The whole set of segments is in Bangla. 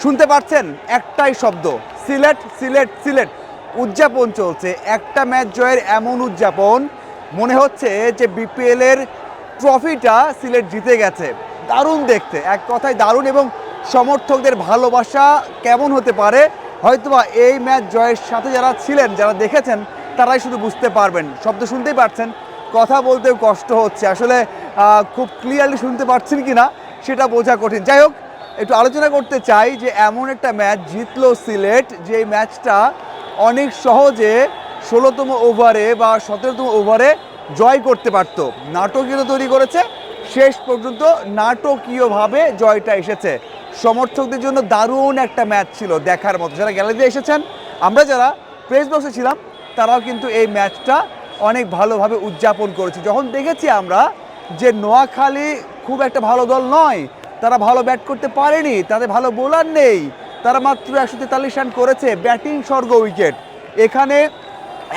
শুনতে পাচ্ছেন একটাই শব্দ, সিলেট সিলেট সিলেট। উদযাপন চলছে, একটা ম্যাচ জয়ের এমন উদযাপন, মনে হচ্ছে যে বিপিএল এর ট্রফিটা সিলেট জিতে গেছে। দারুণ দেখতে, এক কথায় দারুণ। এবং সমর্থকদের ভালোবাসা কেমন হতে পারে হয়তোবা এই ম্যাচ জয়ের সাথে যারা ছিলেন, যারা দেখেছেন, তারাই শুধু বুঝতে পারবেন। শব্দ শুনতেই পারছেন, কথা বলতেও কষ্ট হচ্ছে আসলে। খুব ক্লিয়ারলি শুনতে পাচ্ছেন কি না সেটা বোঝা কঠিন। যাই হোক, একটু আলোচনা করতে চাই যে এমন একটা ম্যাচ জিতলো সিলেট, যে ম্যাচটা অনেক সহজে 16তম ওভারে বা 17তম ওভারে জয় করতে পারত। নাটকীয়তা তৈরি করেছে, শেষ পর্যন্ত নাটকীয়ভাবে জয়টা এসেছে। সমর্থকদের জন্য দারুণ একটা ম্যাচ ছিল, দেখার মতো। যারা গ্যালারিতে এসেছেন, আমরা যারা প্রেস বক্সে ছিলাম, তারাও কিন্তু এই ম্যাচটা অনেক ভালোভাবে উদযাপন করেছি। যখন দেখেছি আমরা যে নোয়াখালী খুব একটা ভালো দল নয়, তারা ভালো ব্যাট করতে পারেনি, তাদের ভালো বোলার নেই, তারা মাত্র 143 রান করেছে, ব্যাটিং স্বর্গ উইকেট। এখানে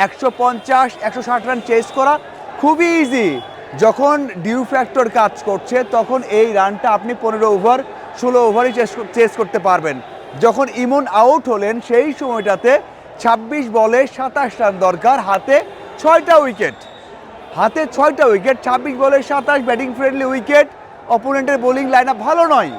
150-160 রান চেস করা খুবই ইজি। যখন ডিউ ফ্যাক্টর কাজ করছে তখন এই রানটা আপনি 15 ওভার 16 ওভারই চেস করতে পারবেন। যখন ইমন আউট হলেন সেই সময়টাতে 26 বলে 27 রান দরকার, হাতে 6টা উইকেট। হাতে 6টা উইকেট, 26 বলে 27, ব্যাটিং ফ্রেন্ডলি উইকেট। অপোনেন্টের বোলিং লাইন আপ ভালো নয়,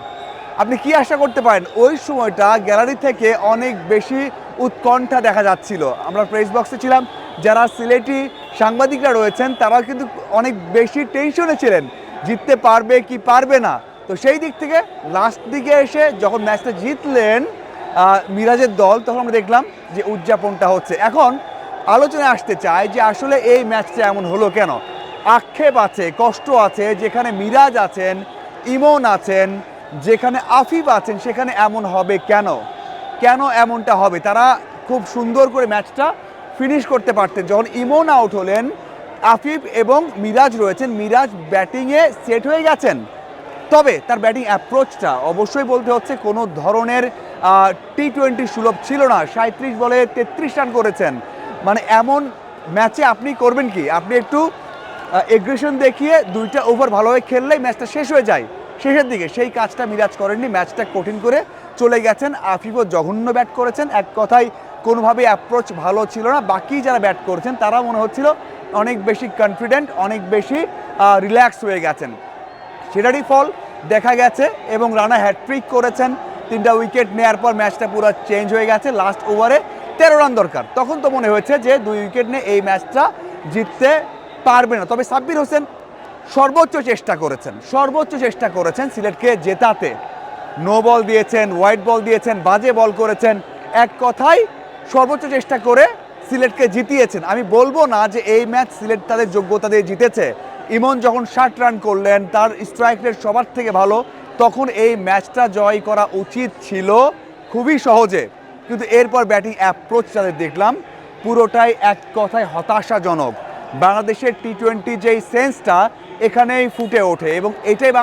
আপনি কি আশা করতে পারেন? ওই সময়টা গ্যালারি থেকে অনেক বেশি উৎকণ্ঠা দেখা যাচ্ছিল। আমরা প্রেস বক্সে ছিলাম, যারা সিলেটি সাংবাদিকরা রয়েছেন তারাও কিন্তু অনেক বেশি টেনশনে ছিলেন, জিততে পারবে কি পারবে না। তো সেই দিক থেকে লাস্ট দিকে এসে যখন ম্যাচটা জিতলেন মিরাজের দল, তখন আমরা দেখলাম যে উদযাপনটা হচ্ছে। এখন আলোচনায় আসতে চাই যে আসলে এই ম্যাচটা এমন হলো কেন। আক্ষেপ আছে, কষ্ট আছে, যেখানে মিরাজ আছেন, ইমন আছেন, যেখানে আফিফ আছেন, সেখানে এমন হবে কেন? কেন এমনটা হবে? তারা খুব সুন্দর করে ম্যাচটা ফিনিশ করতে পারতেন। যখন ইমন আউট হলেন, আফিফ এবং মিরাজ রয়েছেন, মিরাজ ব্যাটিংয়ে সেট হয়ে গেছেন। তবে তার ব্যাটিং অ্যাপ্রোচটা অবশ্যই বলতে হচ্ছে কোনো ধরনের টি-20 সুলভ ছিল না। 37 বলে 33 রান করেছেন, মানে এমন ম্যাচে আপনি করবেন কি? আপনি একটু এগ্রেশন দেখিয়ে 2টা ওভার ভালোভাবে খেললেই ম্যাচটা শেষ হয়ে যায় শেষের দিকে। সেই কাজটা মিরাজ করেননি, ম্যাচটা কঠিন করে চলে গেছেন। আফিফও জঘন্য ব্যাট করেছেন, এক কথায় কোনোভাবেই অ্যাপ্রোচ ভালো ছিল না। বাকি যারা ব্যাট করেছেন তারা মনে হচ্ছিল অনেক বেশি কনফিডেন্ট, অনেক বেশি রিল্যাক্স হয়ে গেছেন। সেটারই ফল দেখা গেছে। এবং রানা হ্যাটট্রিক করেছেন, 3টা উইকেট নেওয়ার পর ম্যাচটা পুরো চেঞ্জ হয়ে গেছে। লাস্ট ওভারে 13 রান দরকার, তখন তো মনে হয়েছে যে 2 উইকেট নিয়ে এই ম্যাচটা জিততে পারবে না। তবে সাব্বির হোসেন সর্বোচ্চ চেষ্টা করেছেন সিলেটকে জেতাতে। নো বল দিয়েছেন, হোয়াইট বল দিয়েছেন, বাজে বল করেছেন, এক কথায় সর্বোচ্চ চেষ্টা করে সিলেটকে জিতিয়েছেন। আমি বলবো না যে এই ম্যাচ সিলেট তাদের যোগ্যতা দিয়ে জিতেছে। ইমন যখন 60 রান করলেন, তার স্ট্রাইক রেট সবার থেকে ভালো, তখন এই ম্যাচটা জয় করা উচিত ছিল খুবই সহজে। কিন্তু এরপর ব্যাটিং অ্যাপ্রোচ যাদের দেখলাম, পুরোটাই এক কথায় হতাশাজনক। বাংলাদেশের টি-20 যেই সেন্সটা এখানেই ফুটে ওঠে, এবং এটাই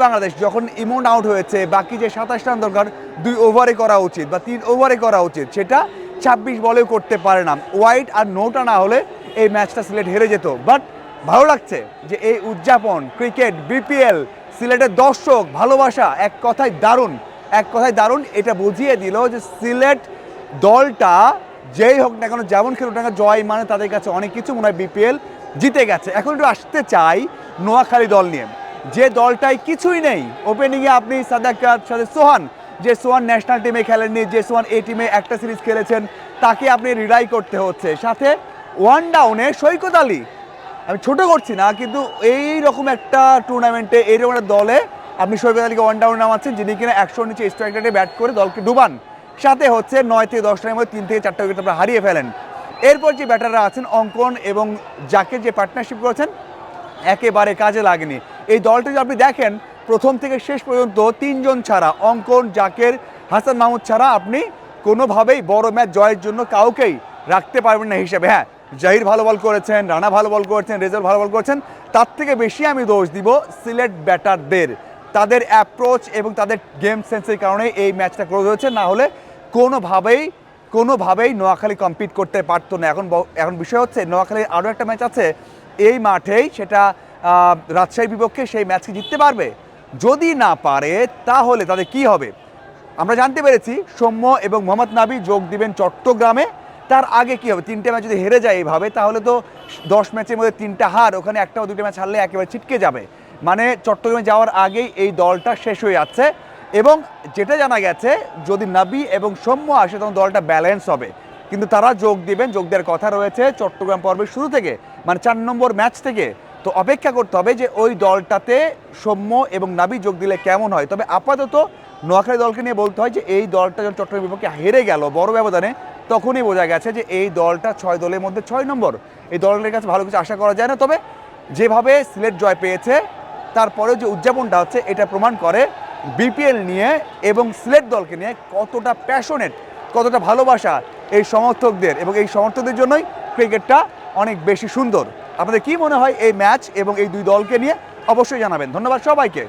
বাংলাদেশ। যখন ইমন আউট হয়েছে, বাকি যে 27 রান দরকার 2 ওভারে করা উচিত বা 3 ওভারে করা উচিত, সেটা 26 বলেও করতে পারে না। ওয়াইড আর নোটা না হলে এই ম্যাচটা সিলেট হেরে যেত। বাট ভালো লাগছে যে এই উদযাপন, ক্রিকেট, বিপিএল, সিলেটের দর্শক, ভালোবাসা, এক কথায় দারুণ। এটা বুঝিয়ে দিল যে সিলেট দলটা যেই হোক না কেন, যেমন খেলুক না কেন, জয় মানে তাদের কাছে অনেক কিছু। মনে হয় বিপিএল জিতে গেছে। এখন একটু আসতে চাই নোয়াখালী দল নিয়ে, যে দলটাই কিছুই নেই। ওপেনিংয়ে আপনি সাদাকাত সাথে সোহান, যে সোহান ন্যাশনাল টিমে খেলেননি, যে সোহান এই টিমে একটা সিরিজ খেলেছেন, তাকে আপনি রিডাই করতে হচ্ছে। সাথে ওয়ান ডাউনে সৈকত আলী, আমি ছোট করছি না, কিন্তু এই রকম একটা টুর্নামেন্টে এইরকম একটা দলে আপনি সৈকত আলীকে ওয়ান ডাউনে নামাচ্ছেন, যিনি কিনা 100 নিচে স্ট্রাইক রেটে ব্যাট করে দলকে ডুবান। সাথে হচ্ছে 9 থেকে 10 রানের মধ্যে 3 থেকে 4টা উইকেট আপনারা হারিয়ে ফেলেন। এরপর যে ব্যাটাররা আছেন, অঙ্কন এবং জাকের যে পার্টনারশিপ করেছেন, একেবারে কাজে লাগেনি। এই দলটা যদি আপনি দেখেন, প্রথম থেকে শেষ পর্যন্ত 3 জন ছাড়া, অঙ্কন, জাকের, হাসান মাহমুদ ছাড়া আপনি কোনোভাবেই বড় ম্যাচ জয়ের জন্য কাউকেই রাখতে পারবেন না হিসেবে। হ্যাঁ, জাহির ভালো বল করেছেন, রানা ভালো বল করেছেন, রেজাল্ট ভালো বল করেছেন, তার থেকে বেশি আমি দোষ দিব সিলেট ব্যাটারদের। তাদের অ্যাপ্রোচ এবং তাদের গেম সেন্সের কারণে এই ম্যাচটা ক্লোজ হয়েছে, না হলে কোনোভাবেই নোয়াখালী কম্পিট করতে পারতো না। এখন বিষয় হচ্ছে নোয়াখালীর আরও একটা ম্যাচ আছে এই মাঠেই, সেটা রাজশাহীর বিপক্ষে। সেই ম্যাচকে জিততে পারবে, যদি না পারে তাহলে তাদের কি হবে? আমরা জানতে পেরেছি সৌম্য এবং মোহাম্মদ নাবি যোগ দিবেন চট্টগ্রামে। তার আগে কি হবে, 3টে ম্যাচ যদি হেরে যায় এইভাবে তাহলে তো 10 ম্যাচের মধ্যে 3টা হার, ওখানে একটা বা 2টা ম্যাচ হারলে একেবারে ছিটকে যাবে। মানে চট্টগ্রামে যাওয়ার আগেই এই দলটা শেষ হয়ে যাচ্ছে। এবং যেটা জানা গেছে যদি নাবি এবং সৌম্য আসে তখন দলটা ব্যালেন্স হবে, কিন্তু তারা যোগ দেওয়ার কথা রয়েছে চট্টগ্রাম পর্বের শুরু থেকে, মানে 4 নম্বর ম্যাচ থেকে। তো অপেক্ষা করতে হবে যে ওই দলটাতে সৌম্য এবং নাবি যোগ দিলে কেমন হয়। তবে আপাতত নোয়াখালী দলকে নিয়ে বলতে হয় যে এই দলটা যখন চট্টগ্রাম বিপক্ষে হেরে গেল বড় ব্যবধানে, তখনই বোঝা গেছে যে এই দলটা 6 দলের মধ্যে 6 নম্বর। এই দলের কাছে ভালো কিছু আশা করা যায় না। তবে যেভাবে সিলেট জয় পেয়েছে তারপরেও যে উদযাপনটা হচ্ছে এটা প্রমাণ করে বিপিএল নিয়ে এবং সিলেট দলকে নিয়ে কতটা প্যাশনেট, কতটা ভালোবাসা এই সমর্থকদের, এবং এই সমর্থকদের জন্যই ক্রিকেটটা অনেক বেশি সুন্দর। আপনাদের কি মনে হয় এই ম্যাচ এবং এই দুই দলকে নিয়ে অবশ্যই জানাবেন। ধন্যবাদ সবাইকে।